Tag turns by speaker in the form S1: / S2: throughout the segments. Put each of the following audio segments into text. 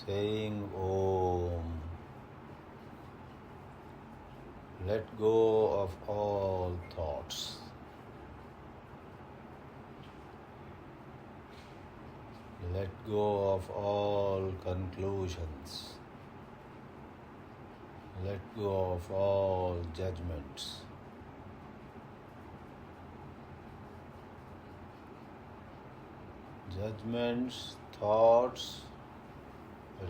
S1: saying Om. Let go of all thoughts. Let go of all conclusions. Let go of all judgments. Judgments, thoughts,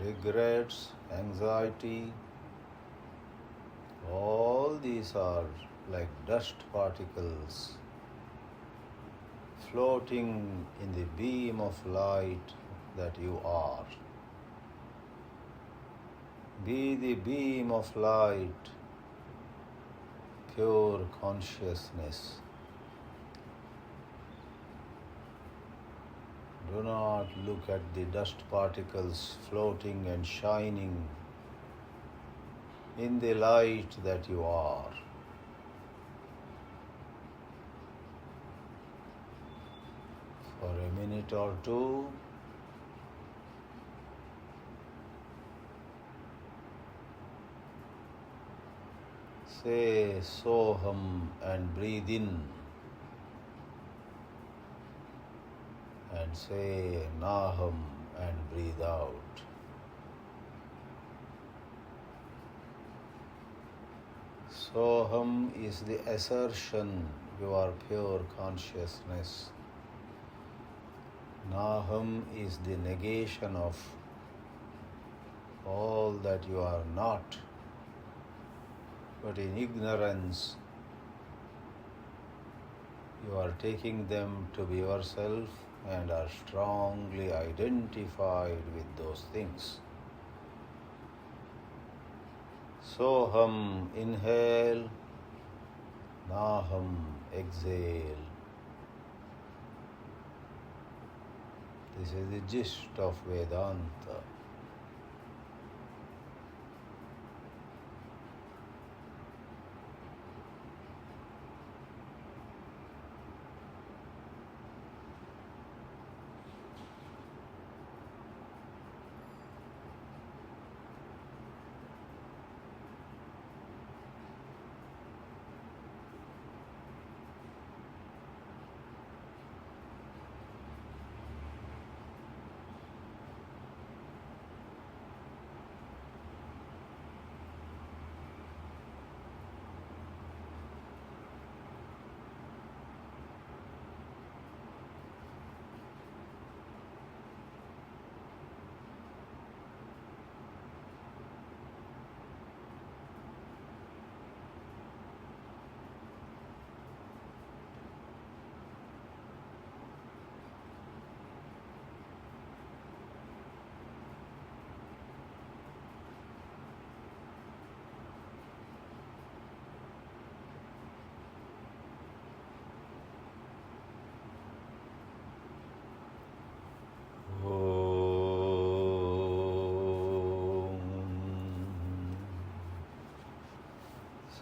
S1: regrets, anxiety, all these are like dust particles floating in the beam of light that you are. Be the beam of light, pure consciousness. Do not look at the dust particles floating and shining in the light that you are. For a minute or two, say Soham and breathe in, and say Naham and breathe out. Soham is the assertion you are pure consciousness. Naham is the negation of all that you are not, but in ignorance you are taking them to be yourself and are strongly identified with those things. Soham, inhale, Naham, exhale. This is the gist of Vedanta.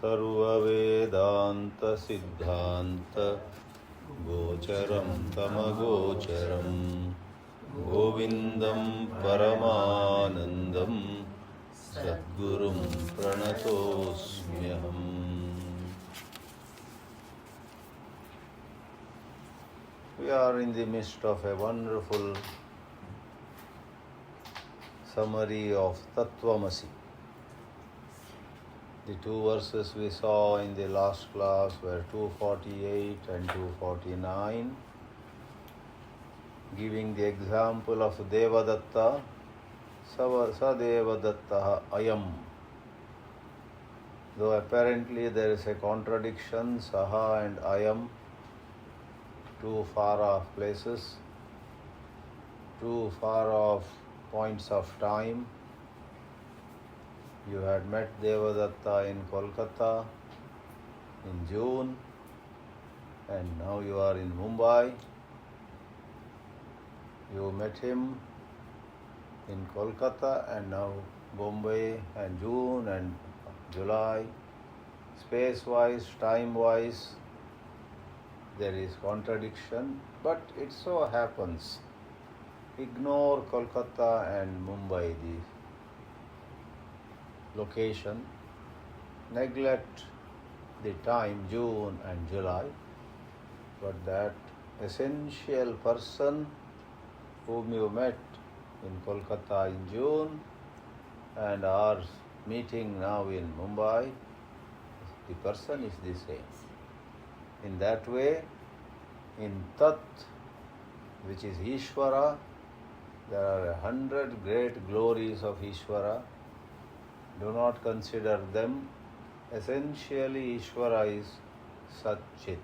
S1: सर्ववेदांत सिद्धांत गोचरं तमगोचरं गोविंदं परमानंदं सद्गुरुं प्रणतोऽस्म्यहम्. We are in the midst of a wonderful summary of Tattvamasi. The two verses we saw in the last class were 248 and 249, giving the example of Devadatta, Sadevadatta Ayam. Though apparently there is a contradiction, Saha and Ayam, two far off places, two far off points of time. You had met Devadatta in Kolkata in June, and now you are in Mumbai. You met him in Kolkata and now Bombay and June and July. Space-wise, time-wise, there is contradiction, but it so happens Ignore Kolkata and Mumbai, the location. Neglect the time, June and July. But that essential person whom you met in Kolkata in June and are meeting now in Mumbai, the person is the same. In that way, in Tat, which is Ishvara, there are 100 great glories of Ishvara. Do not consider them. Essentially, Ishvara is Sat-Chit.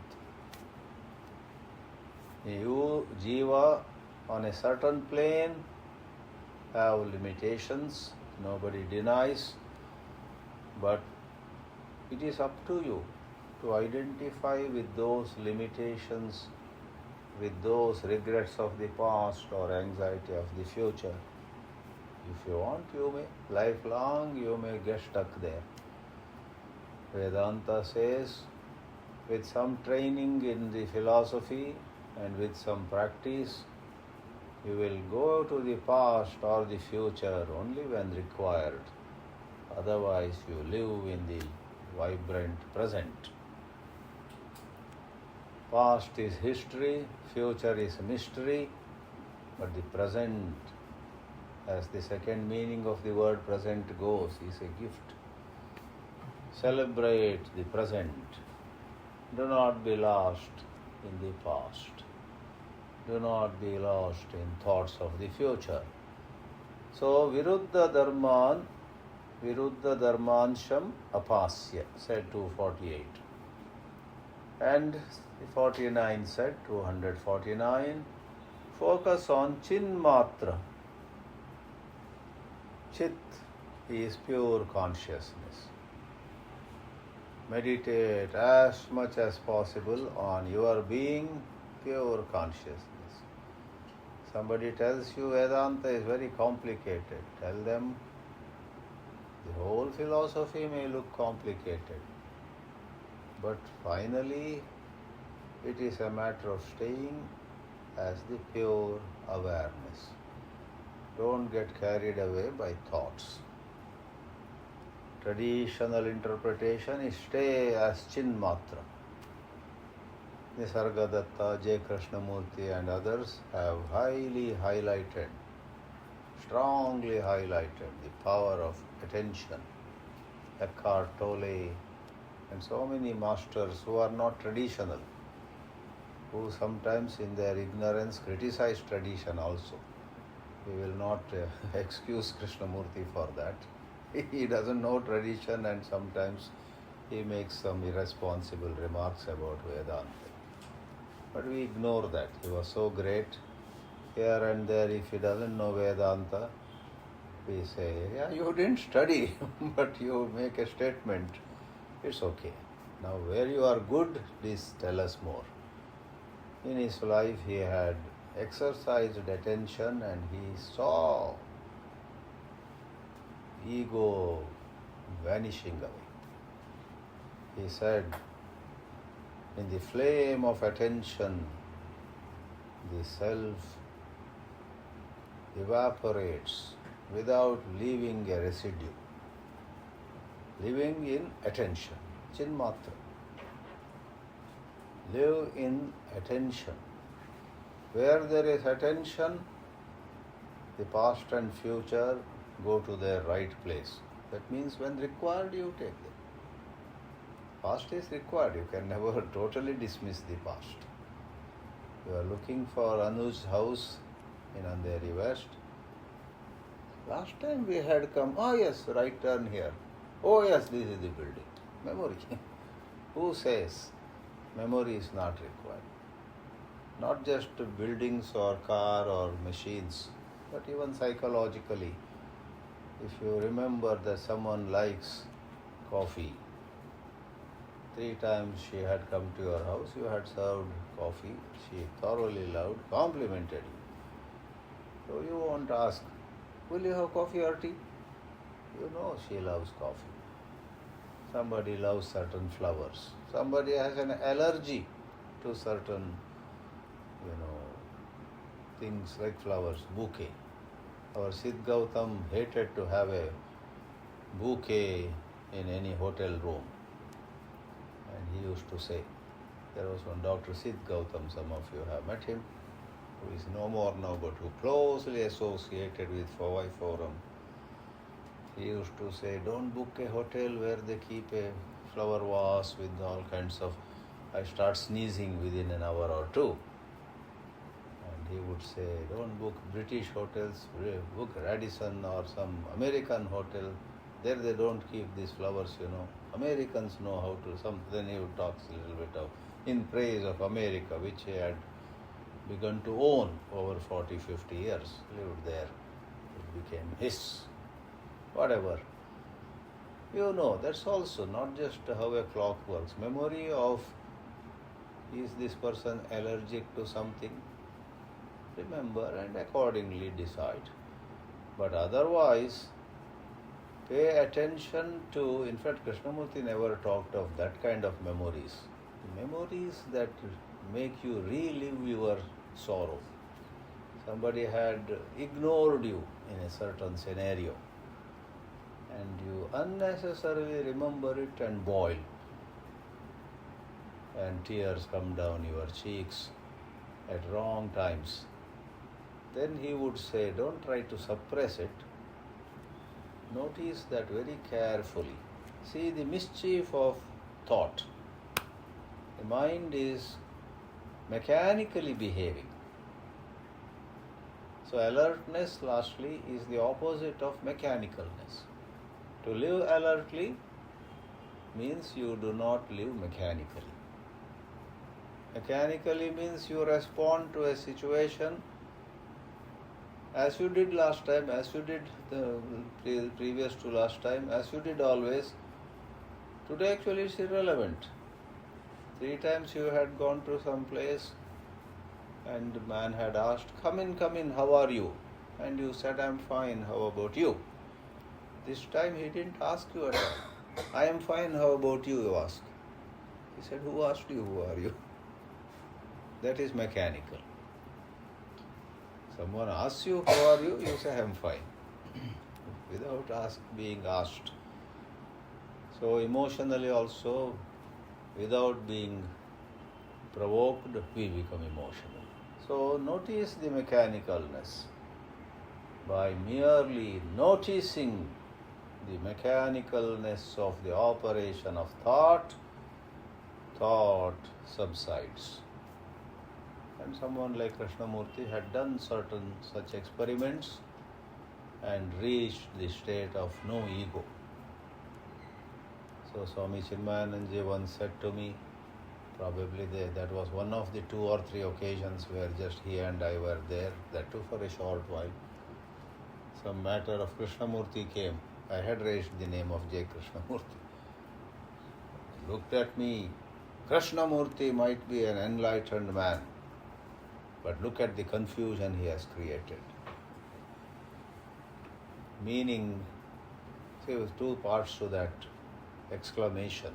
S1: You, Jiva, on a certain plane, have limitations. Nobody denies. But it is up to you to identify with those limitations, with those regrets of the past or anxiety of the future. If you want, you may, lifelong, you may get stuck there. Vedanta says, with some training in the philosophy and with some practice, you will go to the past or the future only when required. Otherwise, you live in the vibrant present. Past is history, future is mystery, but the present, as the second meaning of the word present goes, is a gift. Celebrate the present. Do not be lost in the past. Do not be lost in thoughts of the future. So, Viruddha Dharmansham Apasya, said 248. And the 49 said, 249, focus on Chinmatra. Chit is pure consciousness. Meditate as much as possible on your being pure consciousness. Somebody tells you Vedanta is very complicated. Tell them the whole philosophy may look complicated. But finally, it is a matter of staying as the pure awareness. Don't get carried away by thoughts. Traditional interpretation is stay as Chinmatra. Nisargadatta, J. Krishnamurti and others have strongly highlighted the power of attention. Eckhart Tolle and so many masters who are not traditional, who sometimes in their ignorance criticize tradition also. We will not excuse Krishnamurti for that. He doesn't know tradition and sometimes he makes some irresponsible remarks about Vedanta. But we ignore that. He was so great. Here and there, if he doesn't know Vedanta, we say, yeah, you didn't study, but you make a statement. It's okay. Now, where you are good, please tell us more. In his life, he had exercised attention and he saw ego vanishing away. He said, in the flame of attention, the self evaporates without leaving a residue. Living in attention, Chinmatra. Live in attention. Where there is attention, the past and future go to their right place. That means when required, you take them. Past is required. You can never totally dismiss the past. You are looking for Anuj's house in Andheri West. Last time we had come, oh yes, right turn here. Oh yes, this is the building. Memory. Who says memory is not required? Not just buildings or car or machines, but even psychologically. If you remember that someone likes coffee, 3 times she had come to your house, you had served coffee, she thoroughly loved, complimented you. So you won't ask, will you have coffee or tea? You know she loves coffee. Somebody loves certain flowers. Somebody has an allergy to certain, things like flowers, bouquet. Our Siddh Gautam hated to have a bouquet in any hotel room. And he used to say, there was one Dr. Siddh Gautam, some of you have met him, who is no more now, but who closely associated with Fawai Forum. He used to say, don't book a hotel where they keep a flower vase with all kinds of... I start sneezing within an hour or two. And he would say, don't book British hotels, book Radisson or some American hotel. There they don't keep these flowers, Americans know how to... Then he would talk a little bit of in praise of America, which he had begun to own over 40, 50 years, lived there. It became his. Whatever. That's also not just how a clock works. Memory of, is this person allergic to something? Remember and accordingly decide. But otherwise, pay attention to, in fact, Krishnamurti never talked of that kind of memories. Memories that make you relive your sorrow. Somebody had ignored you in a certain scenario, and you unnecessarily remember it and boil, and tears come down your cheeks at wrong times. Then he would say, don't try to suppress it. Notice that very carefully. See the mischief of thought. The mind is mechanically behaving. So alertness, lastly, is the opposite of mechanicalness. To live alertly means you do not live mechanically. Mechanically means you respond to a situation as you did last time, as you did the previous to last time, as you did always. Today actually it's irrelevant. 3 times you had gone to some place and the man had asked, come in, how are you? And you said, I'm fine, how about you? This time he didn't ask you at all. I am fine, how about you, you ask. He said, who asked you, who are you? That is mechanical. Someone asks you, how are you? You say, I am fine. Without being asked. So emotionally also, without being provoked, we become emotional. So notice the mechanicalness. By merely noticing the mechanicalness of the operation of thought subsides. And someone like Krishnamurti had done certain such experiments and reached the state of no ego. So Swami Chinmayananji once said to me, probably that was one of the 2 or 3 occasions where just he and I were there, that too for a short while. Some matter of Krishnamurti came. I had raised the name of J. Krishnamurti. He looked at me. Krishnamurti might be an enlightened man, but look at the confusion he has created. Meaning, there were 2 parts to that exclamation.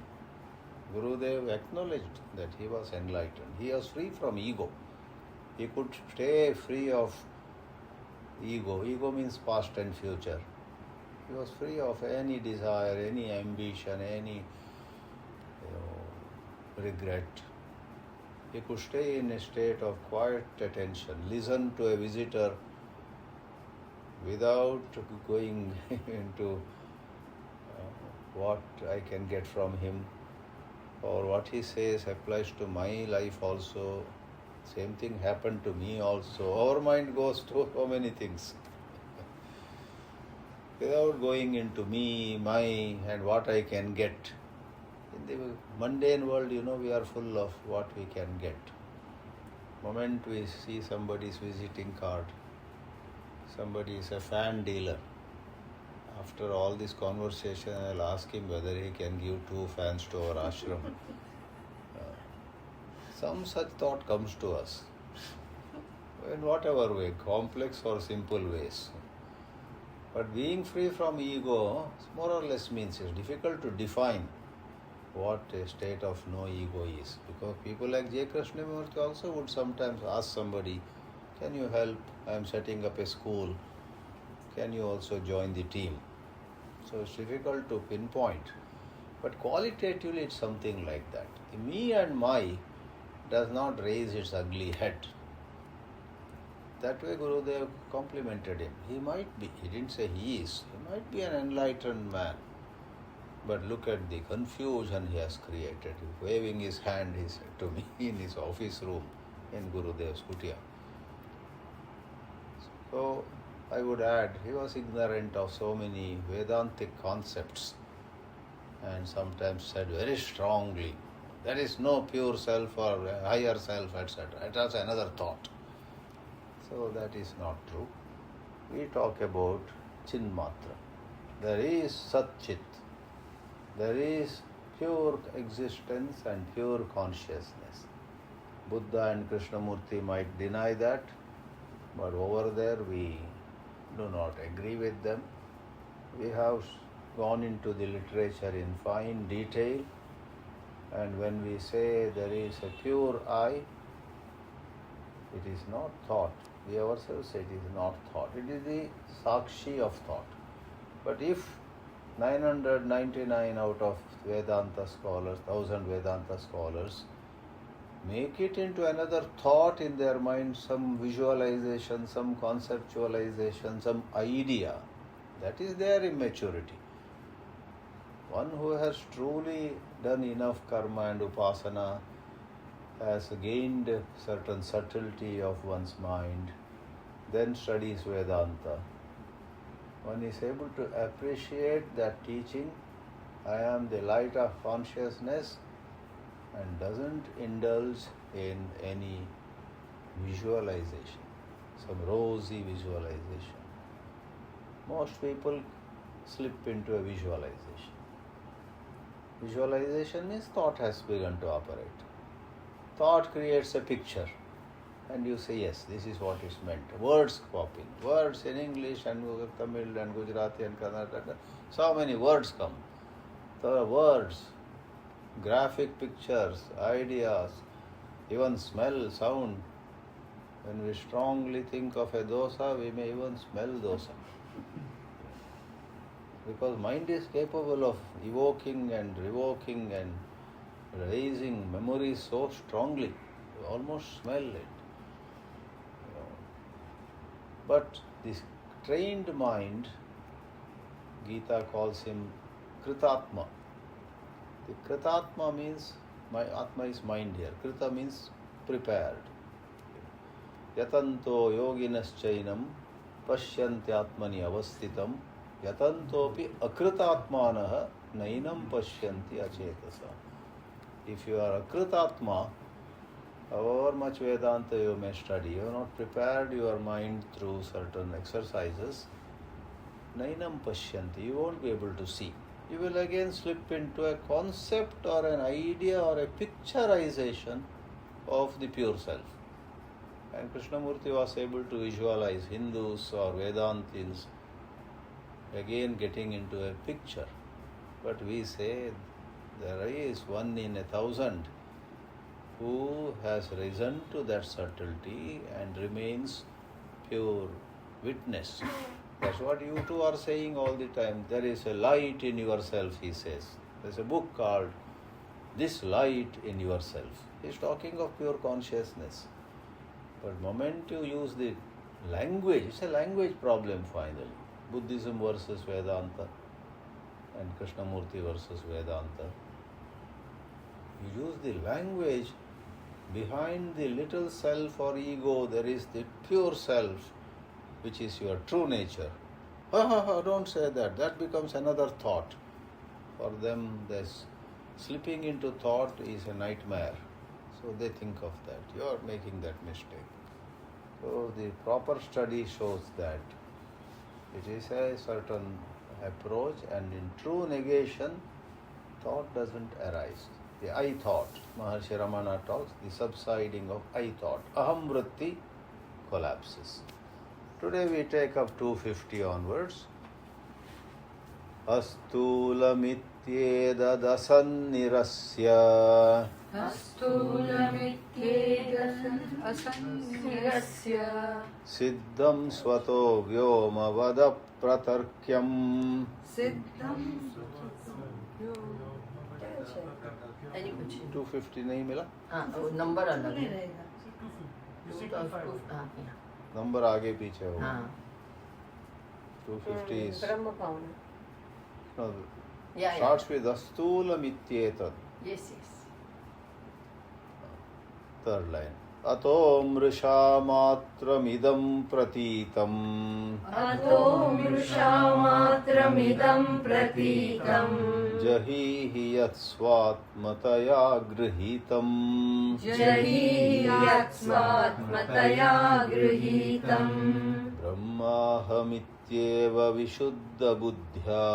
S1: Gurudev acknowledged that he was enlightened. He was free from ego. He could stay free of ego. Ego means past and future. He was free of any desire, any ambition, any regret. He could stay in a state of quiet attention, listen to a visitor without going into what I can get from him, or what he says applies to my life also. Same thing happened to me also. Our mind goes to so many things. Without going into me, my, and what I can get. In the mundane world, we are full of what we can get. Moment we see somebody's visiting card, somebody is a fan dealer. After all this conversation, I'll ask him whether he can give 2 fans to our ashram. Some such thought comes to us. In whatever way, complex or simple ways. But being free from ego, more or less means it's difficult to define what a state of no ego is. Because people like J. Krishnamurti also would sometimes ask somebody, Can you help? I am setting up a school. Can you also join the team? So it's difficult to pinpoint. But qualitatively, it's something like that. The me and my does not raise its ugly head. That way Gurudev complimented him. He might be, he didn't say he is, he might be an enlightened man. But look at the confusion he has created. Waving his hand, he said to me, in his office room in Gurudev's kutia. So I would add, he was ignorant of so many Vedantic concepts and sometimes said very strongly, there is no pure self or higher self, etc. It was another thought. So that is not true. We talk about Chinmatra. There is Sat-Chit. There is pure existence and pure consciousness. Buddha and Krishnamurti might deny that, but over there we do not agree with them. We have gone into the literature in fine detail, and when we say there is a pure I, it is not thought. We ourselves say it is not thought. It is the Sakshi of thought. But if 999 out of Vedanta scholars, 1000 Vedanta scholars, make it into another thought in their mind, some visualization, some conceptualization, some idea, that is their immaturity. One who has truly done enough karma and upasana, has gained certain subtlety of one's mind, then studies Vedanta. One is able to appreciate that teaching, I am the light of consciousness, and doesn't indulge in any visualization, some rosy visualization. Most people slip into a visualization. Visualization is thought has begun to operate. Thought creates a picture, and you say, yes, this is what is meant. Words pop in. Words in English and Tamil and Gujarati and Karnataka. So many words come. There are words, graphic pictures, ideas, even smell, sound. When we strongly think of a dosa, we may even smell dosa. Because mind is capable of evoking and revoking and raising memories so strongly, you almost smell it. But this trained mind, Gita calls him Kritatma. The Kritatma means, my Atma is mind here. Krita means prepared. Yatanto yoginaschainam pashyanti atmani avasthitam yatantopi akritatmanaha nainam pashyanti achetasa. If you are a Kritatma, however much Vedanta you may study, you have not prepared your mind through certain exercises, nainam pashyanti, you won't be able to see. You will again slip into a concept or an idea or a picturization of the pure self. And Krishnamurti was able to visualize Hindus or Vedantins again getting into a picture. But we say there is one in 1,000 who has risen to that subtlety and remains pure witness. That's what you two are saying all the time. There is a light in yourself, he says. There's a book called This Light in Yourself. He's talking of pure consciousness. But the moment you use the language, it's a language problem finally. Buddhism versus Vedanta and Krishnamurti versus Vedanta. You use the language, behind the little self or ego, there is the pure self, which is your true nature. Don't say that. That becomes another thought. For them, this slipping into thought is a nightmare. So they think of that. You are making that mistake. So the proper study shows that it is a certain approach, and in true negation, thought doesn't arise. The I thought, Maharshi Ramana talks, the subsiding of I thought. Aham vritti collapses. Today we take up 250 onwards. Astulamityedadasannirasya
S2: स्थूलमित्येतदसन्निरस्य
S1: सिद्धं स्वतो व्योमवद प्रतर्क्यम्
S2: सिद्धं
S1: 250 नहीं मिला?
S3: हाँ number अलग है,
S1: number आगे पीछे हो।
S3: हाँ
S1: 250
S2: ब्रह्म पावन
S1: starts with स्थूलमित्येतद्.
S3: yes yes
S1: Third line. अतो मृषा मात्रमिदं प्रतीतम्
S2: अतो मृषामात्रमिदं प्रतीतम्
S1: जहीहि यत् स्वात्मतया गृहीतम्
S2: जहीयत्स्वात्मतया गृहीतम्
S1: ब्रह्माहमित्येव विशुद्धबुद्ध्या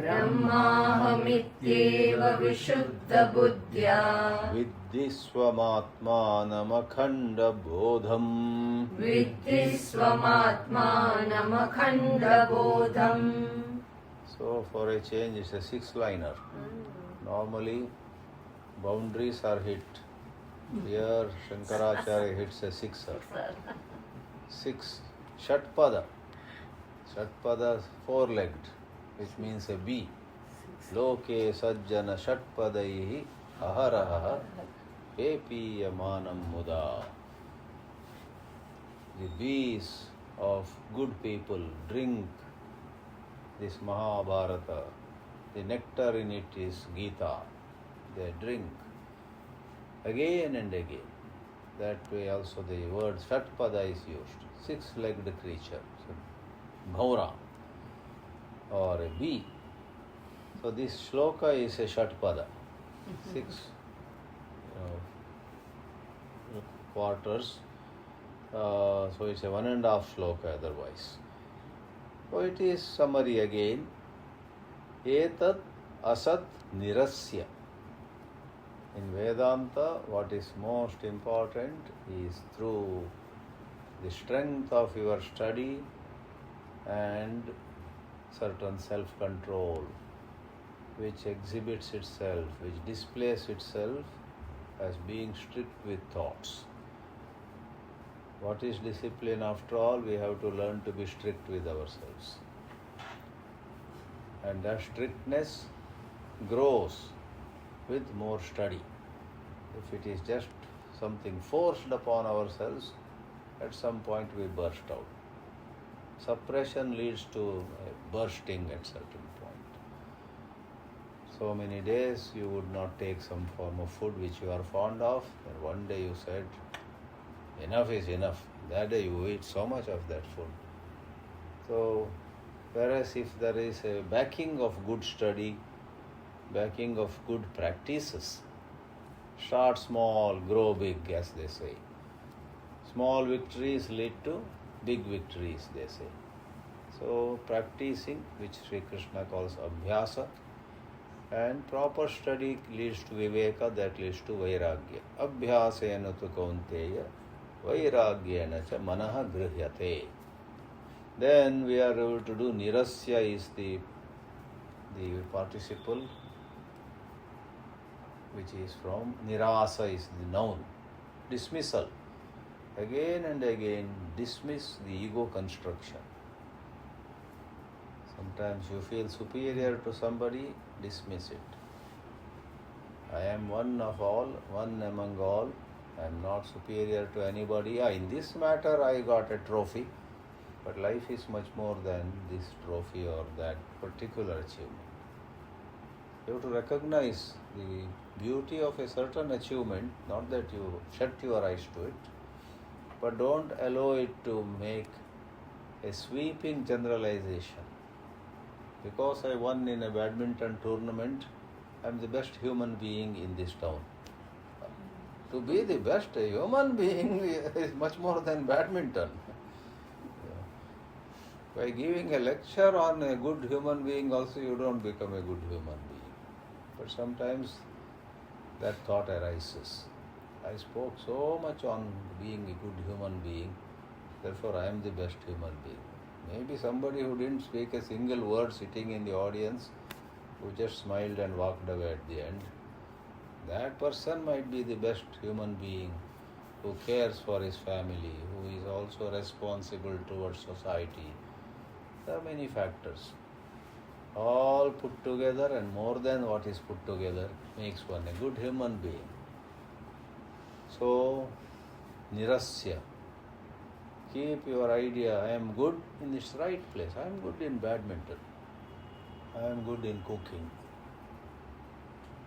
S2: ब्रह्माहमित्येव विशुद्धबुद्ध्या
S1: विद्धि स्वमात्मानमखण्डबोधम्
S2: विद्धि स्वमात्मानमखण्डबोधम्.
S1: So for a change it's a six-liner. Normally boundaries are hit. Here Shankaracharya hits a sixer. Six. Shatpada. Shatpada four-legged, which means a bee. Loke sajjana shatpadaihi aharaha pepiyamanam muda. The bees of good people drink this Mahabharata. The nectar in it is Gita. They drink again and again. That way also the word Shatpada is used. Six-legged creature. So, Bhaura or a bee. So this shloka is a Shatpada. Six quarters. So it's a 1.5 shloka otherwise. So it is summary again. Etat asat nirasya. In Vedanta, what is most important is through the strength of your study and certain self-control, which exhibits itself, which displays itself as being strict with thoughts. What is discipline after all? We have to learn to be strict with ourselves. And that strictness grows with more study. If it is just something forced upon ourselves, at some point we burst out. Suppression leads to bursting at certain point. So many days you would not take some form of food which you are fond of, and one day you said, enough is enough. That day you eat so much of that food. So, whereas if there is a backing of good study, backing of good practices, start small, grow big, as they say. Small victories lead to big victories, they say. So, practicing, which Sri Krishna calls abhyasa, and proper study leads to viveka, that leads to vairagya. Abhyasena tu kaunteya, vairagyena cha manaha grihyate. Then we are able to do nirasya is the participle, which is from nirasa is the noun. Dismissal. Again and again dismiss the ego construction. Sometimes you feel superior to somebody, dismiss it. I am one of all, one among all. I am not superior to anybody. In this matter I got a trophy, but life is much more than this trophy or that particular achievement. You have to recognize the beauty of a certain achievement, not that you shut your eyes to it, but don't allow it to make a sweeping generalization. Because I won in a badminton tournament, I am the best human being in this town. To be the best human being is much more than badminton. By giving a lecture on a good human being also, you don't become a good human being. But sometimes that thought arises. I spoke so much on being a good human being, therefore I am the best human being. Maybe somebody who didn't speak a single word sitting in the audience, who just smiled and walked away at the end, That person might be the best human being who cares for his family, who is also responsible towards society. There are many factors. All put together and more than what is put together makes one a good human being. So, nirasya. Keep your idea, I am good in its right place. I am good in badminton. I am good in cooking.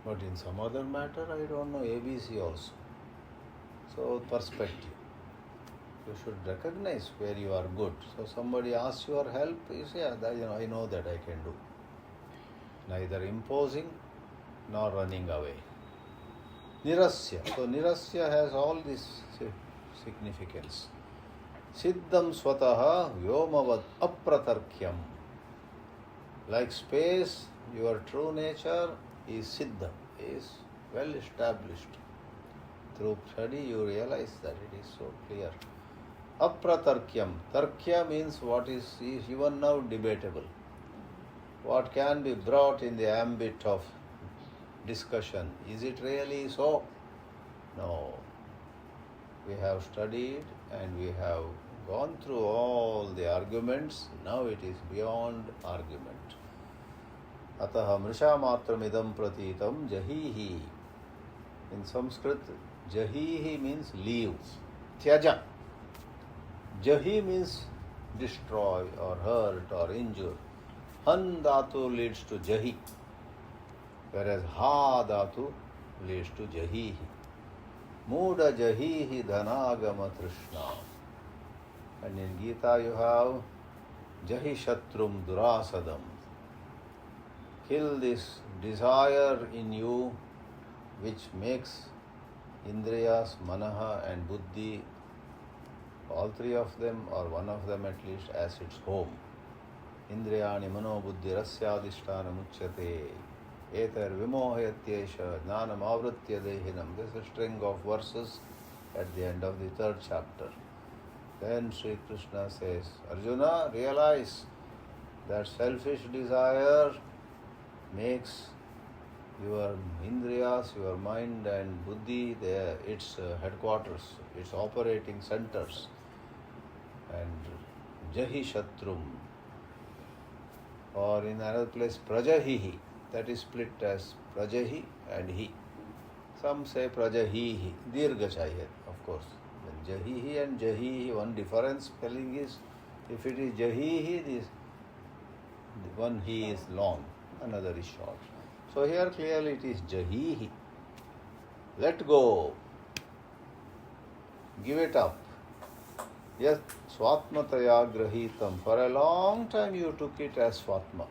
S1: But in some other matter, I don't know ABC also. So, perspective. You should recognize where you are good. So, somebody asks your help, you say, I know that I can do. Neither imposing nor running away. Nirasya. So, nirasya has all this significance. Siddham swataha vyomavad apratarkyam. Like space, your true nature is siddha, is well established. Through study you realize that it is so clear. Apratarkyam. Tarkya means what is even now debatable. What can be brought in the ambit of discussion. Is it really so? No. We have studied and we have gone through all the arguments. Now it is beyond argument. Ataha mrisha matramidam pratitam jahihi. In Sanskrit, jahihi means leave. Tyaja. Jahi means destroy or hurt or injure. Han dhatu leads to jahi, whereas ha dhatu leads to jahihi. Muda jahihi dhanagama trishna. And in Gita you have jahi shatrum durasadam. Kill this desire in you which makes indriyas, manaha and buddhi, all three of them or one of them at least, as its home. Indriyani mano buddhi rasyadhisthana muchyate. Etar vimohayatyesha jnanam avritya dehinam. This is a string of verses at the end of the 3rd chapter. Then Sri Krishna says, Arjuna, realize that selfish desire makes your indriyas, your mind and buddhi, its headquarters, its operating centers. And jahi shatrum, or in another place prajahihi, that is split as prajahi and hi. Some say prajahihi, dirgha chahiye, of course. Then jahihi and jahihi, one difference spelling is, if it is jahihi, this one he is long, another is short. So here clearly it is jahihi. Let go. Give it up. Yes, swatmataya grahitam. For a long time you took it as swatma.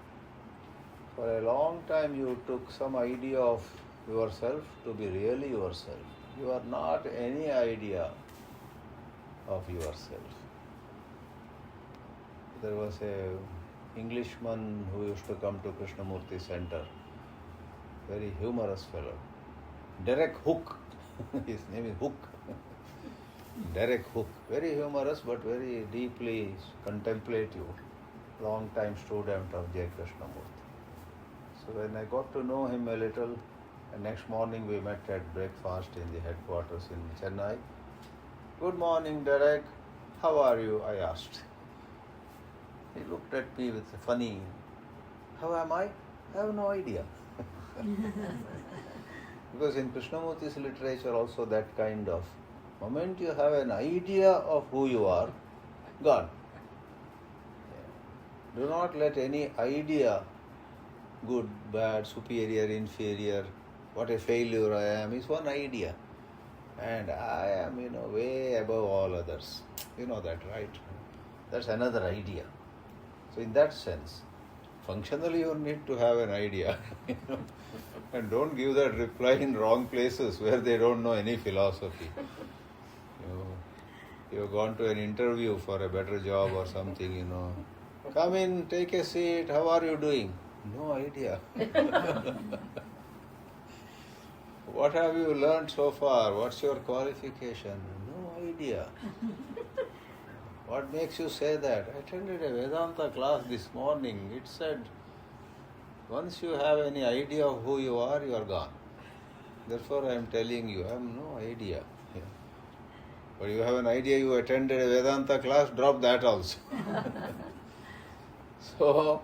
S1: For a long time you took some idea of yourself to be really yourself. You are not any idea of yourself. There was a Englishman who used to come to Krishnamurti Center. Very humorous fellow. Derek Hook. His name is Hook. Derek Hook. Very humorous but very deeply contemplative. Long time student of J. Krishnamurti. So when I got to know him a little, and next morning we met at breakfast in the headquarters in Chennai. Good morning, Derek. How are you? I asked. He looked at me with a funny, how am I? I have no idea. Because in Krishnamurti's literature also that kind of moment you have an idea of who you are, gone. Do not let any idea, good, bad, superior, inferior, what a failure I am, is one idea. And I am, way above all others. You know that, right? That's another idea. So in that sense, functionally you need to have an idea. And don't give that reply in wrong places where they don't know any philosophy. You've gone to an interview for a better job or something, Come in, take a seat, how are you doing? No idea. What have you learned so far? What's your qualification? No idea. What makes you say that? I attended a Vedanta class this morning. It said, once you have any idea of who you are gone. Therefore, I am telling you, I have no idea. Yeah. But you have an idea, you attended a Vedanta class, drop that also. So,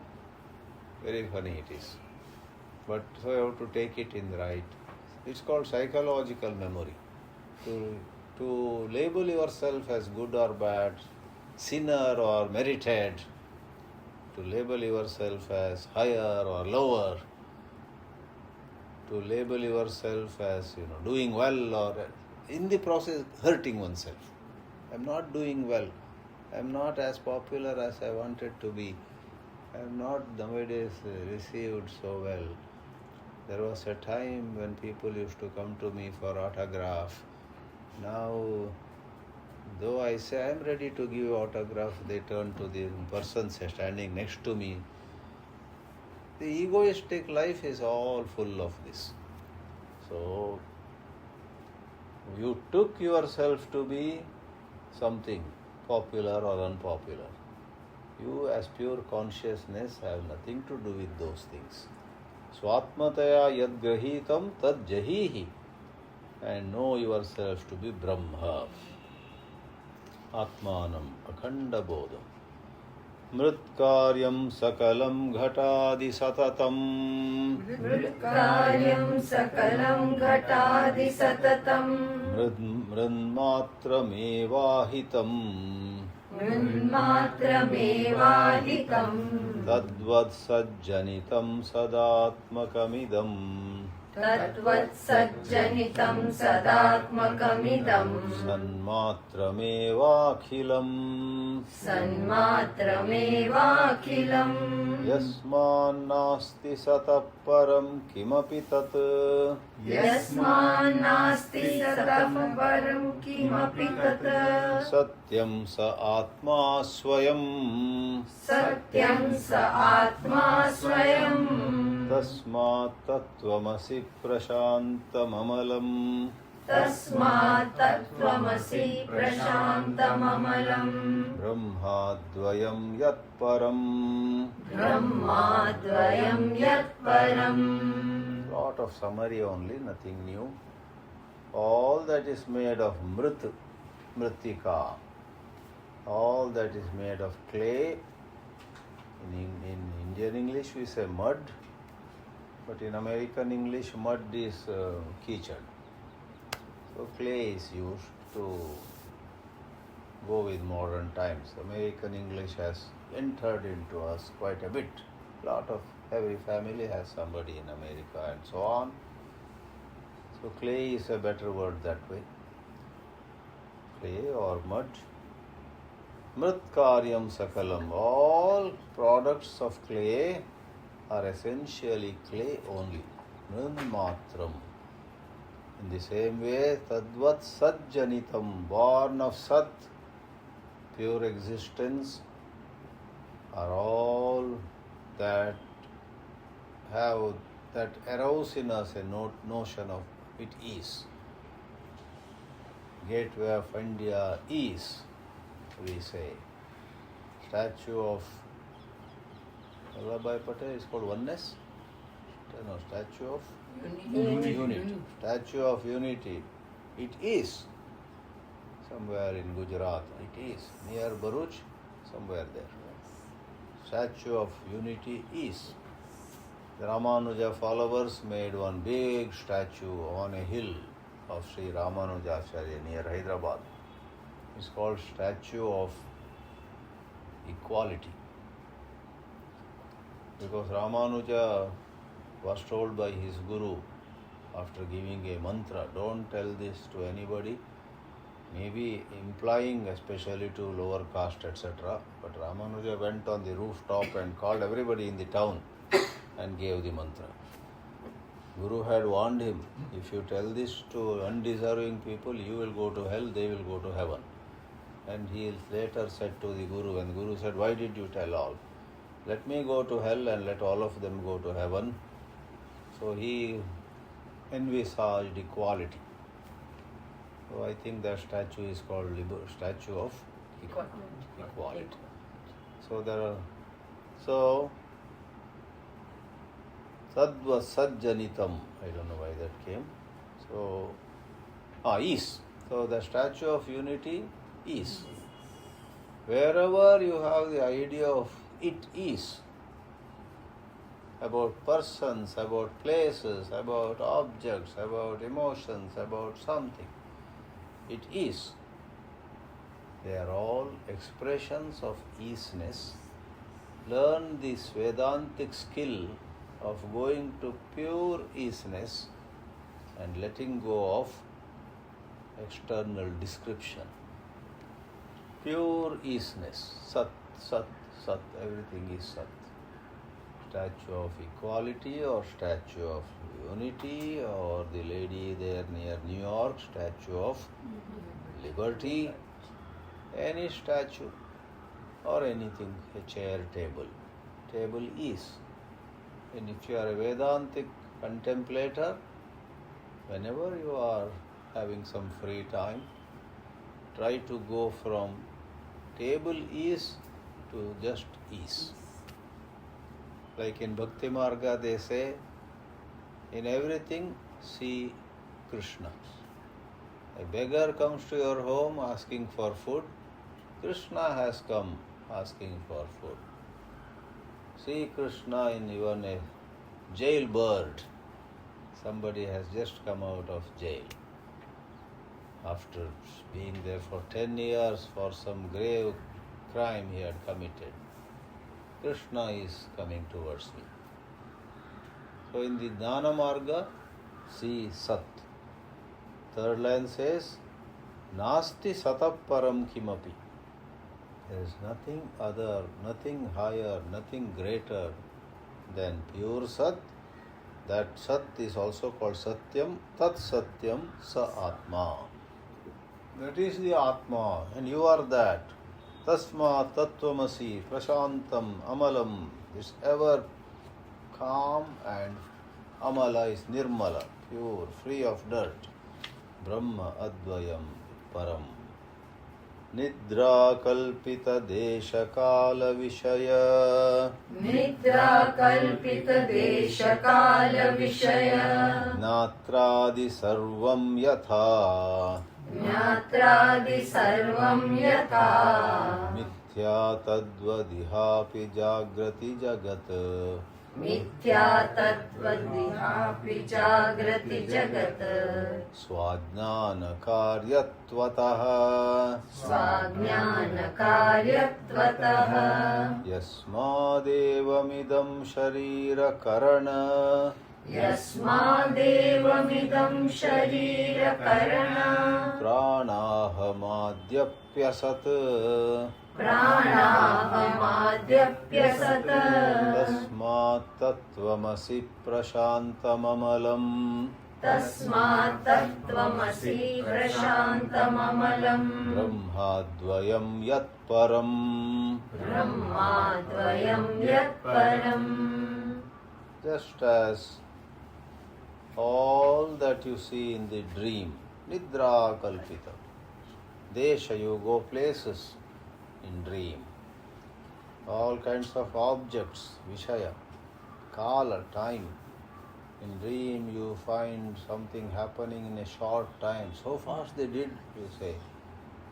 S1: very funny it is. But so you have to take it in the right. It's called psychological memory. To label yourself as good or bad, sinner or merited, to label yourself as higher or lower, to label yourself as doing well or in the process hurting oneself. I'm not doing well. I'm not as popular as I wanted to be. I'm not nowadays received so well. There was a time when people used to come to me for autograph. Now, though I say I'm ready to give autograph, they turn to the person standing next to me. The egoistic life is all full of this. So, you took yourself to be something, popular or unpopular. You as pure consciousness have nothing to do with those things. Swatmataya yad grahitam tad jahihi. And know yourself to be Brahma. Atmanam akhanda bodham. Mritkaryam sakalam ghatadi satatam.
S2: Mritkaryam sakalam ghatadi satatam.
S1: Mridmatramevahitam.
S2: Mritmatramevahitam.
S1: Tadvad sajjanitam sadatmakamidam.
S2: Tatvat sajjanitam sadatmakamidam.
S1: Sanmatramevakhilam.
S2: Sanmatramevakhilam.
S1: Yasman nasti satah param kimapi tat.
S2: Yasman nasti satah param kimapi tat.
S1: Satyam sa atma swayam.
S2: Satyam sa atma swayam.
S1: Tasmat tattvamasi prashantamamalam.
S2: Tasmat tattvamasi prashantamamalam.
S1: Brahmadvayam yat param.
S2: Brahmadvayam yat param.
S1: Lot of summary only, nothing new. All that is made of mritika, all that is made of clay. In Indian English we say mud, but in American English mud is keychain. So clay is used to go with modern times. American English has entered into us quite a bit. Every family has somebody in America and so on. So clay is a better word that way. Clay or mud. Mritkaryam sakalam. All products of clay are essentially clay only. Mritmatram. In the same way, tadvat sajjanitam, born of sat, pure existence, are all that arouse in us a notion of it is. Gateway of India is, we say. Statue of Vallabhbhai Patel is called oneness. No, statue of unity. Statue of unity. It is somewhere in Gujarat. It is near Bharuch, somewhere there. Statue of unity is. The Ramanuja followers made one big statue on a hill of Sri Ramanujacharya near Hyderabad. It's called Statue of Equality. Because Ramanuja was told by his guru after giving a mantra, don't tell this to anybody, maybe implying especially to lower caste, etc. But Ramanuja went on the rooftop and called everybody in the town and gave the mantra. Guru had warned him, if you tell this to undeserving people, you will go to hell, they will go to heaven. And he later said to the Guru, and Guru said, why did you tell all? Let me go to hell and let all of them go to heaven. So he envisaged equality. So I think that statue is called Statue of Equality. So Sadva Sajjanitam, I don't know why that came. So, is. So the Statue of Unity is. Wherever you have the idea of it is, about persons, about places, about objects, about emotions, about something, it is. They are all expressions of easiness. Learn this Vedantic skill of going to pure easiness and letting go of external description. Pure easiness. Sat, Sat, Sat, everything is Sat. Statue of equality or statue of unity, or the lady there near New York, statue of liberty, any statue or anything, a chair, table. Table is. And if you are a Vedantic contemplator, whenever you are having some free time, try to go from table is to just is. Like in Bhakti Marga they say, in everything see Krishna. A beggar comes to your home asking for food, Krishna has come asking for food. See Krishna in even a jailbird. Somebody has just come out of jail after being there for 10 years for some grave crime he had committed. Krishna is coming towards me. So in the Jnana Marga, see Sat. Third line says, Nasti Satap Param Kimapi. There is nothing other, nothing higher, nothing greater than pure Sat. That Sat is also called Satyam, Tat Satyam Sa Atma. That is the Atma, and you are that. Tasma Tattvamasi Prashantam Amalam. This ever calm and Amala is Nirmala, pure, free of dirt. Brahma Advayam Param. Nidra Kalpita Desha Kala Vishaya.
S2: Nidra Kalpita Desha Kala Vishaya.
S1: Natradi Sarvam Yatha.
S2: Jnatradi Sarvam Yatha.
S1: Mithya Tadvadihapi Jagrati Jagat.
S2: Mithya Tattva-dihapi Jagrati Jagat.
S1: Swadhyana Karyatvatah.
S2: Svajnana Karyatvatah.
S1: Yasmadevamidam Sharira Karana.
S2: Yasmadevamidam Sharira Karana.
S1: Pranahamadhyapyasat.
S2: Pranahamadhyapyasat.
S1: Tasmat Tattvamasi Prashantamamalam.
S2: Tasmat Tattvamasi Prashantamamalam.
S1: Brahmadvayam Yat Param.
S2: Brahmadvayam Yat Param.
S1: Just as all that you see in the dream, Nidra Kalpita. Desha, you go places in dream. All kinds of objects, Vishaya, Kala, time. In dream you find something happening in a short time. So fast they did, you say.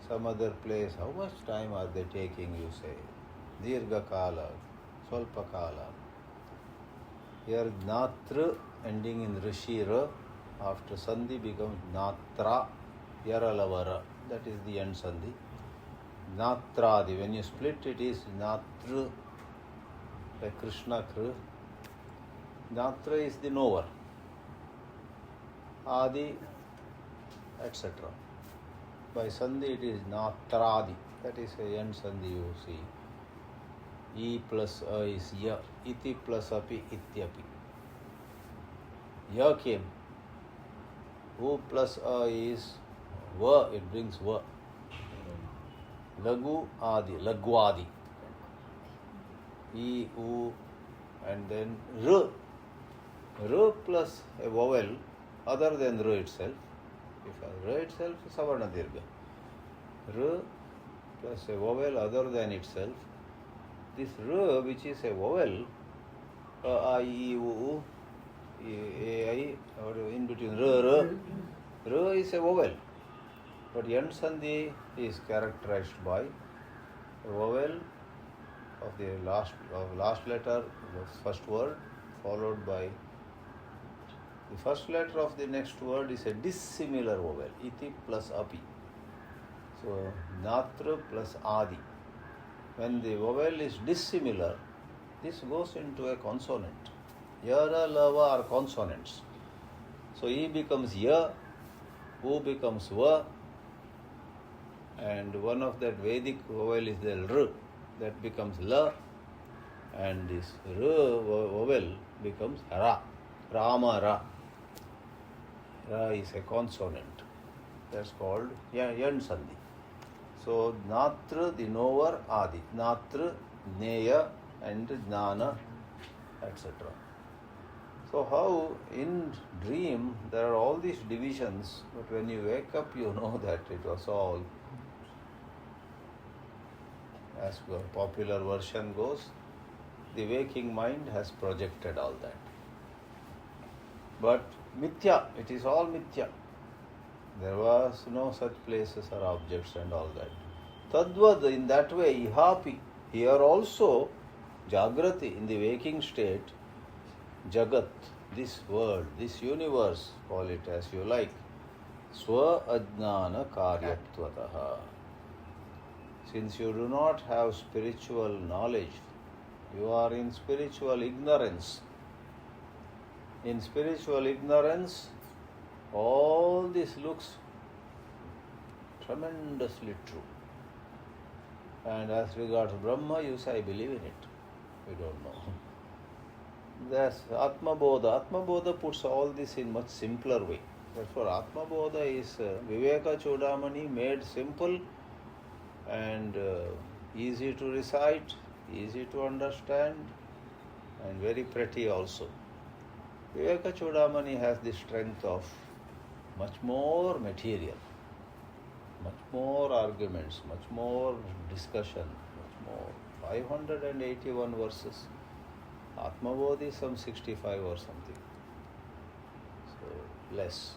S1: Some other place, how much time are they taking, you say. Dirgha Kala, Swalpa Kala. Here Natra ending in Rishira, after Sandhi becomes Natra, Yaralavara. That is the end Sandhi. Natradi, when you split it is Natra, like Krishna Kru. Natra is the knower. Adi, etc. By Sandhi it is Natradi. That is a end Sandhi you see. E plus A is Ya. Iti plus Api Ityapi. Ya came. U plus A is Va. It brings Va. Lagu Adi. Lagwadi. E, U, and then R. R plus a vowel other than R itself. If R itself is Savarna Dirgha. R plus a vowel other than itself. This R, which is a vowel, A, I, E, U, A-I, or in between R. R is a vowel. But Yan Sandhi is characterized by a vowel of the last letter of the first word, followed by the first letter of the next word is a dissimilar vowel, iti plus api. So natra plus adi. When the vowel is dissimilar, this goes into a consonant. Yara, lava are consonants. So E becomes ya, U becomes va, and one of that Vedic vowel is the r, that becomes la, and this r vowel becomes ra, rama ra. Ra is a consonant. That's called yan sandhi. So natra, the knower, adi. Natra, neya, and jnana, etc. So how in dream there are all these divisions, but when you wake up you know that it was all, as the popular version goes, the waking mind has projected all that. But mithya, it is all mithya. There was no such places or objects and all that. Tadvad, in that way, ihapi, here also, jagrati, in the waking state, jagat, this world, this universe, call it as you like, swa ajnana karyatvataha. Since you do not have spiritual knowledge, you are in spiritual ignorance. In spiritual ignorance, all this looks tremendously true. And as regards Brahma, you say, I believe in it. We don't know. That's Atma Bodha. Atma Bodha puts all this in much simpler way. Therefore, Atma Bodha is Vivek Chudamani made simple and easy to recite, easy to understand, and very pretty also. Vivek Chudamani has the strength of much more material, much more arguments, much more discussion, much more. 581 verses. Atmabodh is some 65 or something. So, less.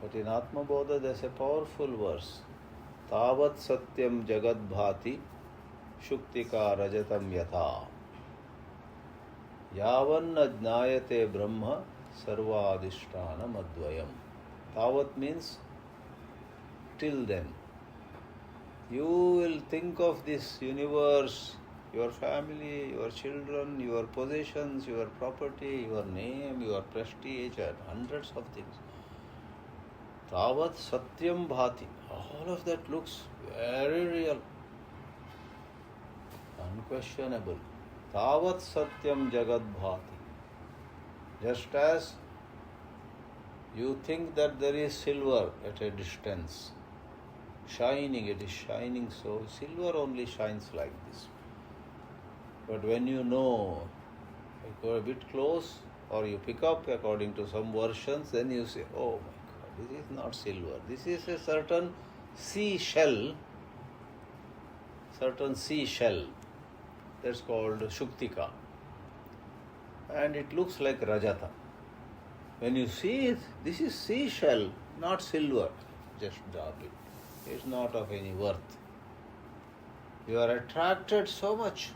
S1: But in Atmabodha there's a powerful verse. Tavat satyam jagad bhati shuktika rajatam yatha yavan ajnayate brahma sarvadishtana madvayam. Tavat means till then. You will think of this universe, your family, your children, your possessions, your property, your name, your prestige, and hundreds of things. Tavat satyam bhati. All of that looks very real, unquestionable. Tavat satyam jagad bhati. Just as you think that there is silver at a distance, shining, it is shining so, silver only shines like this. But when you know, you go a bit close or you pick up according to some versions, then you say, oh my God, this is not silver. This is a certain seashell, that's called Shuktika. And it looks like Rajata. When you see it, this is seashell, not silver, just darling. It's not of any worth. You are attracted so much,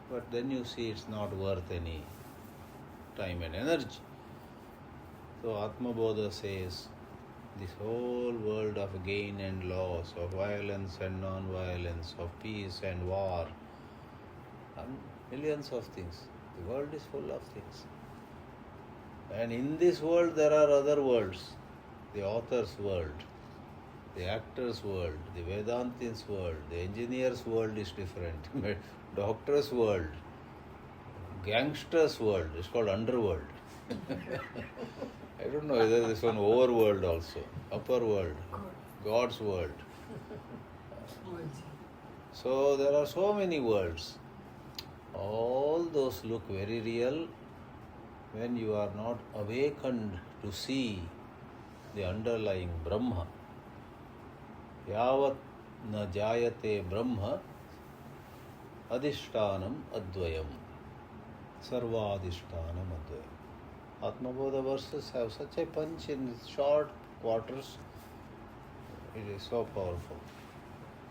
S1: but then you see it's not worth any time and energy. So Atma Bodha says, this whole world of gain and loss, of violence and non-violence, of peace and war, and millions of things. The world is full of things. And in this world there are other worlds. The author's world, the actor's world, the Vedantin's world, the engineer's world is different. Doctor's world, gangster's world, it's called underworld. I don't know whether there's one overworld also, upper world, God's world. So there are so many worlds. All those look very real when you are not awakened to see the underlying Brahma. Yavat na jayate Brahma adhishtanam advayam. Sarvadhisthana Madhya. Atmabodha verses have such a punch in short quarters. It is so powerful.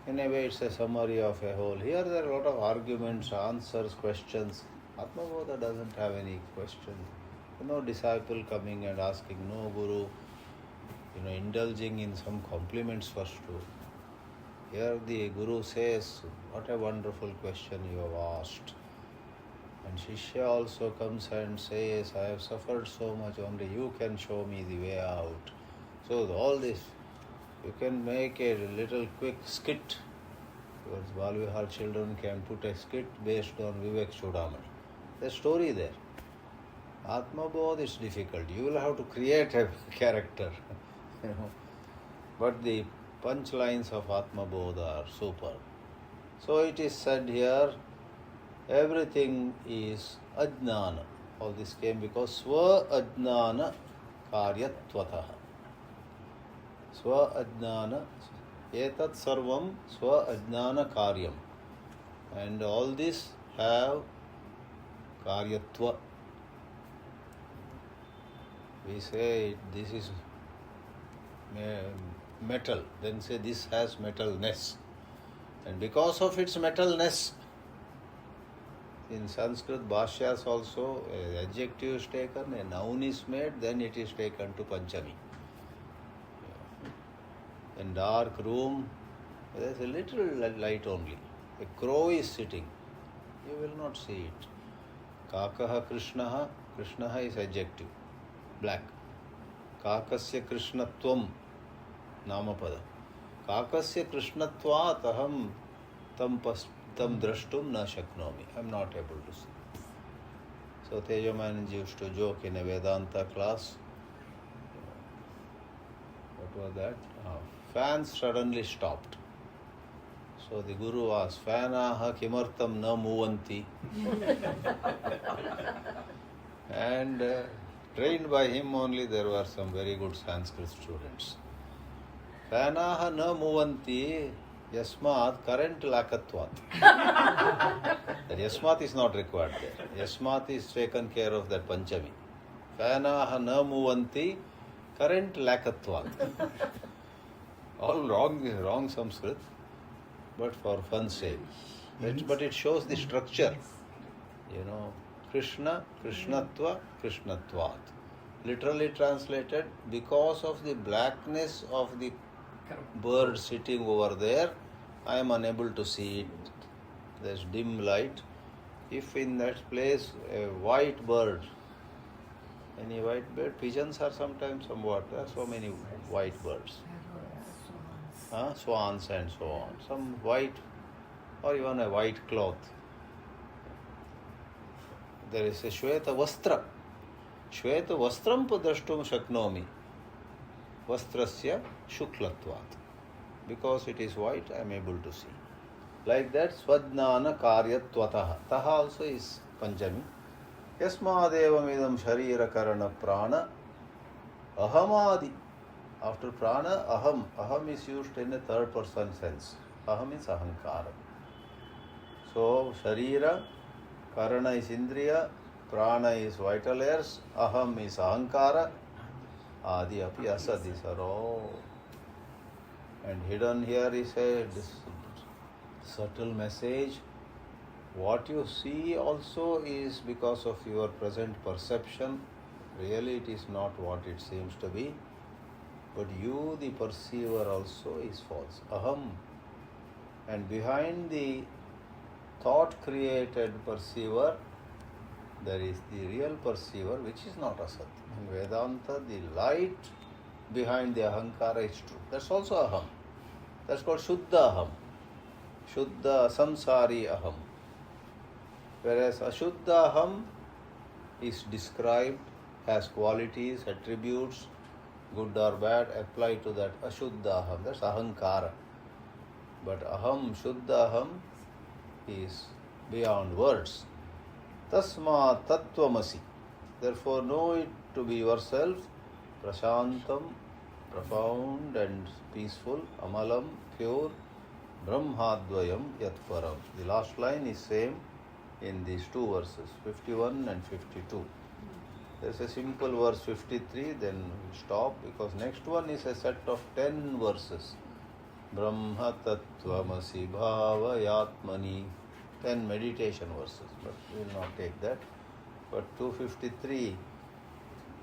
S1: In a way, it's a summary of a whole. Here there are a lot of arguments, answers, questions. Atmabodha doesn't have any question. No disciple coming and asking, no guru, indulging in some compliments first too. Here the guru says, what a wonderful question you have asked. And Shishya also comes and says, I have suffered so much, only you can show me the way out. So all this, you can make a little quick skit. Towards Balvihar children can put a skit based on Vivek Chudamani. There's a story there. Atmabodh is difficult. You will have to create a character. But the punchlines of Atmabodh are super. So it is said here, everything is ajnana. All this came because swa ajnana karyatvataha. Swa ajnana, etat sarvam swa ajnana karyam. And all this have karyatva. We say this is metal, then say this has metalness. And because of its metalness, in Sanskrit Bhashyas also, an adjective is taken, a noun is made, then it is taken to Panchami. In dark room, there is a little light only. A crow is sitting. You will not see it. Kakaha Krishnaha, Krishnaha is adjective, black. Kakasya Krishnatvam, Namapada. Kakasya Krishnatvat aham tam drashtum na shaknomi. I am not able to see. So Tejamanand used to joke in a Vedanta class. What was that? Fans suddenly stopped. So the Guru asked, Fanaha kimartam na muvanti. And trained by him only, there were some very good Sanskrit students. Fanaha na muvanti yasmat current lakatvat. That yasmat is not required there. Yasmat is taken care of that Panchami. Fanaha na muvanti current lakatvat. All wrong Sanskrit, but for fun's sake. But it shows the structure. Krishna, Krishnatva, Krishnatvat. Literally translated, because of the blackness of the bird sitting over there, I am unable to see it. There's dim light. If in that place a white bird, any white bird, pigeons are sometimes somewhat, there are so many white birds. Swans and so on. Some white or even a white cloth. There is a Shweta Vastra. Shweta Vastram padrashtum shaknomi. Vastrasya shuklatvat. Because it is white, I am able to see. Like that, Swadnana Karyatvataha. Taha also is Panchami. Yasmadevam idam sharira karana prana ahamadi. After prana, aham. Aham is used in a third person sense. Aham is ahankara. So, sharira, karana is indriya, prana is vital airs, aham is ahankara, adi api asad. These are all. And hidden here is a subtle message. What you see also is because of your present perception. Really it is not what it seems to be. But you, the perceiver, also is false. Aham. And behind the thought-created perceiver, there is the real perceiver, which is not asat. In Vedanta, the light behind the ahankara is true. That's also aham. That's called Shuddha aham. Shuddha samsari aham. Whereas Ashuddha aham is described, has qualities, attributes, good or bad, apply to that Ashuddha aham. That's ahankara. But aham, Shuddha aham is beyond words. Tasma tattvamasi. Therefore know it to be yourself, prashantam, profound and peaceful, amalam, pure, brahmadvayam yatparam. The last line is same. in these two verses, 51 and 52. There's a simple verse 53, then we stop, because next one is a set of 10 verses. Brahma Tattvamasi Bhavayatmani, 10 meditation verses, but we will not take that. But 253,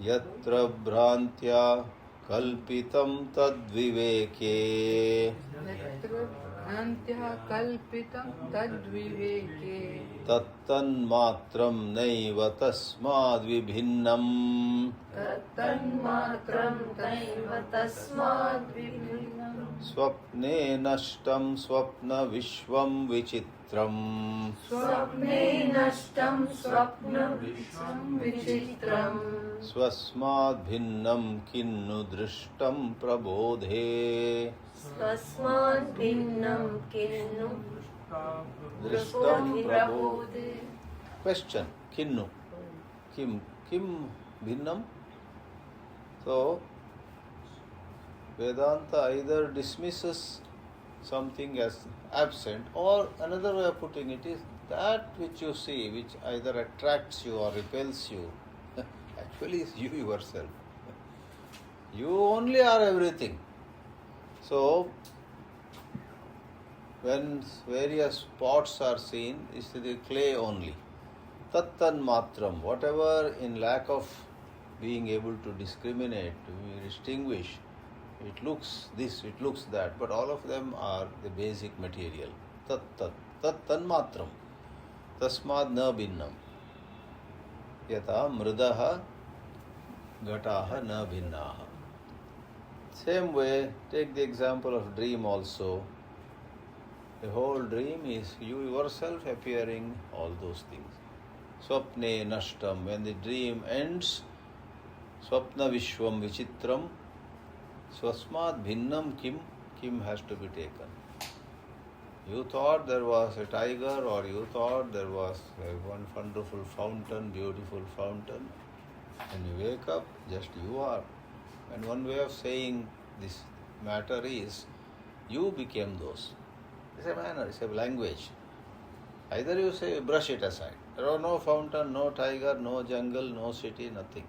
S1: Yatra Bhrantya Kalpitam Tadviveke
S2: यत्र भ्रान्त्या कल्पितं तद्विवेके
S1: Tattanmatram Naiva Tasmad Vibhinnam
S2: तन्मात्रं तैव तस्माद् विभिन्नं
S1: Swapne Nashtam Swapna Vishwam Vichitram
S2: स्वप्ने नष्टं स्वप्नं विचित्रम्
S1: Swasmad Bhinnam Kinnu Drishtam Prabodhe
S2: स्वस्माद् भिन्नं किन्नु
S1: Drishtam Prabodhe.
S2: प्रबोधे
S1: Question, Kinnu. Kim Bhinnam? So, Vedanta either dismisses something as absent, or another way of putting it is that which you see, which either attracts you or repels you, actually is you yourself. You only are everything. So, when various spots are seen, it's the clay only. Tattan matram, whatever in lack of being able to discriminate, to distinguish, it looks this, it looks that, but all of them are the basic material. Tattan matram, tasmad na bhinnam. Yata mridaha gataha na bhinnaha. Same way, take the example of dream also. The whole dream is you yourself appearing, all those things. Swapne nashtam, when the dream ends, swapna vishwam vichitram, swasmad bhinnam kim has to be taken. You thought there was a tiger, or you thought there was one wonderful fountain, beautiful fountain. When you wake up, just you are. And one way of saying this matter is, you became those. It's a manner, it's a language. Either you say, brush it aside. There was no fountain, no tiger, no jungle, no city, nothing.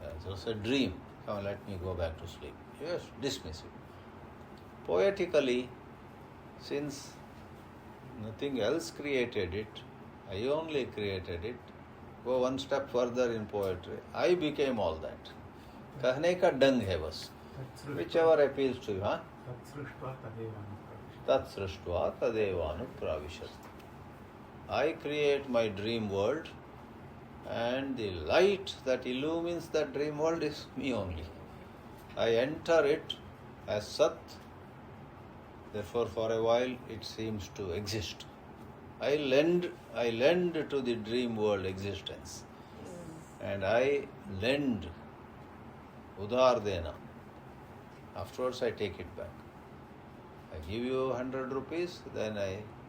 S1: It was a dream. Come, let me go back to sleep. Yes, dismiss it. Poetically, since nothing else created it, I only created it, go one step further in poetry. I became all that. कहने का डंग है बस. Whichever appeals to you, huh? Tatsrushtva tadevanu pravishat. I create my dream world, and the light that illumines that dream world is me only. I enter it as Sat, therefore for a while it seems to exist. I lend to the dream world existence, and I lend udhar dena. Afterwards I take it back. I give you 100 rupees, then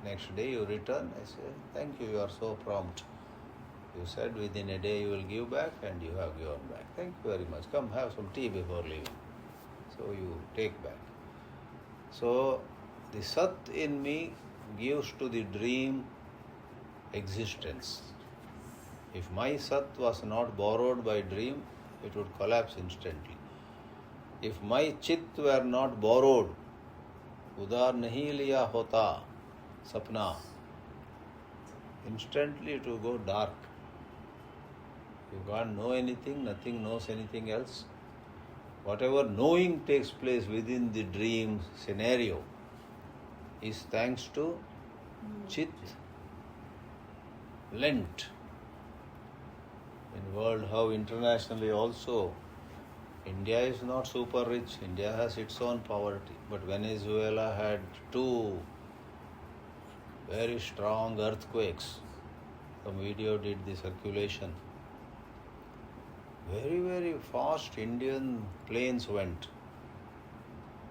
S1: next day you return, I say, thank you, you are so prompt. You said within a day you will give back, and you have given back. Thank you very much. Come have some tea before leaving. So you take back. So the Sat in me gives to the dream existence. If my Sat was not borrowed by dream, it would collapse instantly. If my Chit were not borrowed, udar nahi liya hota sapna, instantly it will go dark. You can't know anything, nothing knows anything else. Whatever knowing takes place within the dream scenario is thanks to Chit lent. In world, how internationally also, India is not super rich. India has its own poverty. But Venezuela had 2 very strong earthquakes. Some video did the circulation. Very, very fast Indian planes went.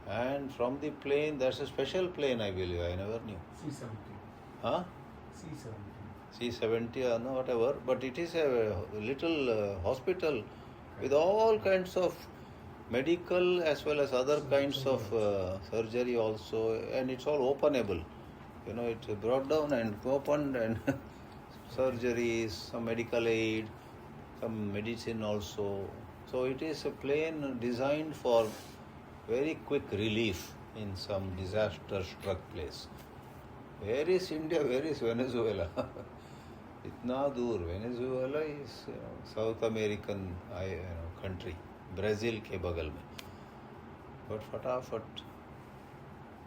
S1: And from the plane, there's a special plane, I believe, I never knew.
S4: C-70.
S1: Huh?
S4: C-70.
S1: C-70 or no, whatever. But it is a little hospital with all kinds of medical as well as other kinds of surgery also. And it's all openable. You know, it's brought down and opened, and surgeries, some medical aid, some medicine also. So it is a plane designed for very quick relief in some disaster-struck place. Where is India? Where is Venezuela? Itna dur. Venezuela is South American country, Brazil ke bagal mein. But fatafat.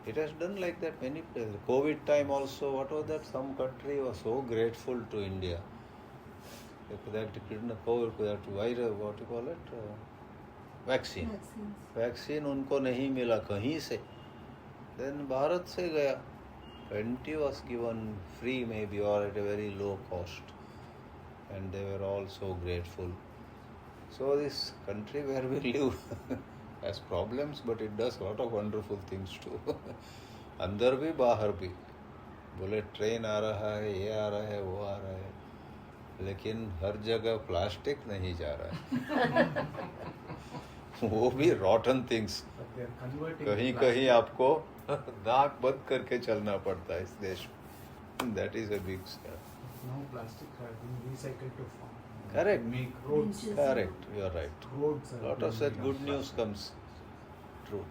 S1: It has done like that many places. COVID time also, what was that? Some country was so grateful to India. That COVID, that virus, what you call it? Vaccine. Vaccine उनको नहीं मिला कहीं से. Then Bharat से गया. 20 was given free maybe or at a very low cost. And they were all so grateful. So this country where we live has problems, but it does a lot of wonderful things too. अंदर भी बाहर भी. Bullet train आ रहा है, ये आ रहा है, वो आ रहा है. लेकिन हर जगह प्लास्टिक नहीं जा रहा है. वो भी रॉटन थिंग्स. कहीं कहीं आपको नाक बंद करके चलना पड़ता है इस देश में. That is a big step.
S4: Now plastics are being recycled to form.
S1: Correct.
S4: Make roads.
S1: Correct, you are right.
S4: Roads are
S1: Lot of
S4: being
S1: such
S4: made
S1: good
S4: of
S1: news
S4: plastic.
S1: comes. True.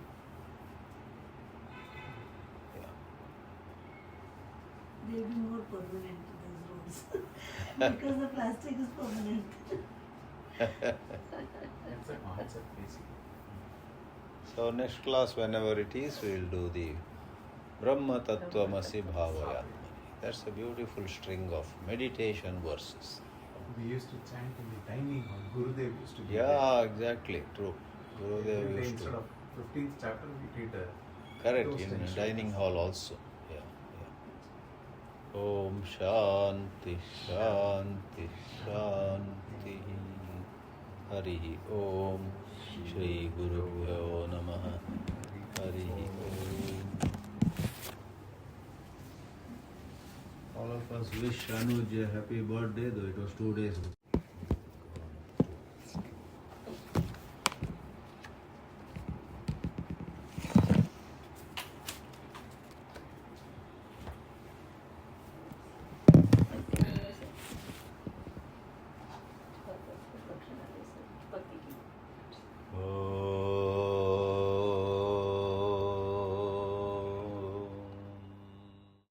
S1: Yeah.
S2: They'll be more permanent, those roads. Because the plastic is permanent.
S4: That's a concept basically.
S1: So next class, whenever it is, we will do the Brahma Tattvamasi Bhavayatmani. That's a beautiful string of meditation verses.
S4: We used to chant in the dining hall. Gurudev used to do that.
S1: Yeah, exactly. True. Gurudev
S4: Every day
S1: used
S4: instead
S1: to.
S4: of 15th chapter, we did a
S1: Correct,
S4: those
S1: in
S4: things.
S1: dining hall also. Yeah, yeah. Om Shanti Shanti Shanti. Hari Om. Shri Gurubhyo Namah. Hari Om. All of us wish Anuj a happy birthday, though it was 2 days ago.